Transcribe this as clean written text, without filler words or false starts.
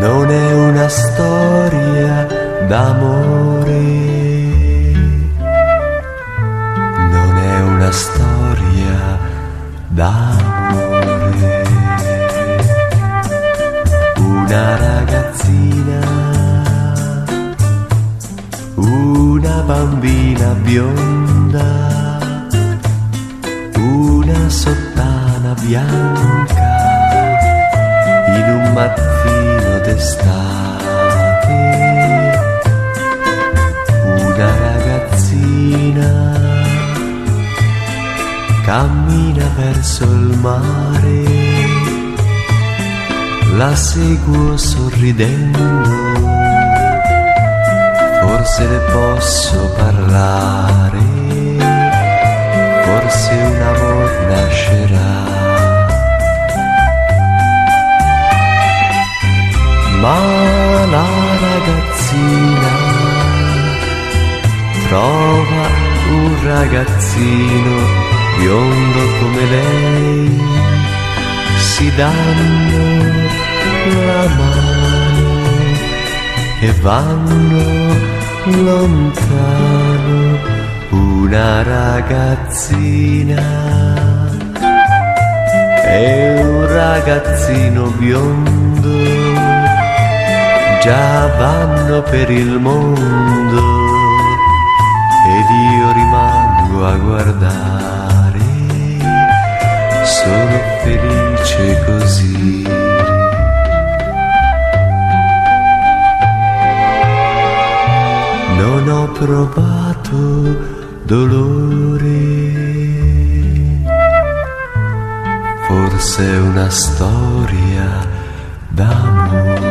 Non è una storia d'amore, non è una storia d'amore. Una ragazzina, una bambina bionda, una sottana bianca in un mattino d'estate. Una ragazzina cammina verso il mare, la seguo sorridendo, forse le posso parlare, forse un amor nascerà. Ma la ragazzina trova un ragazzino biondo come lei, si danno la mano e vanno lontano. Una ragazzina e un ragazzino biondo già vanno per il mondo ed io rimango a guardare, sono felice così. Non ho provato dolore, forse è una storia d'amore.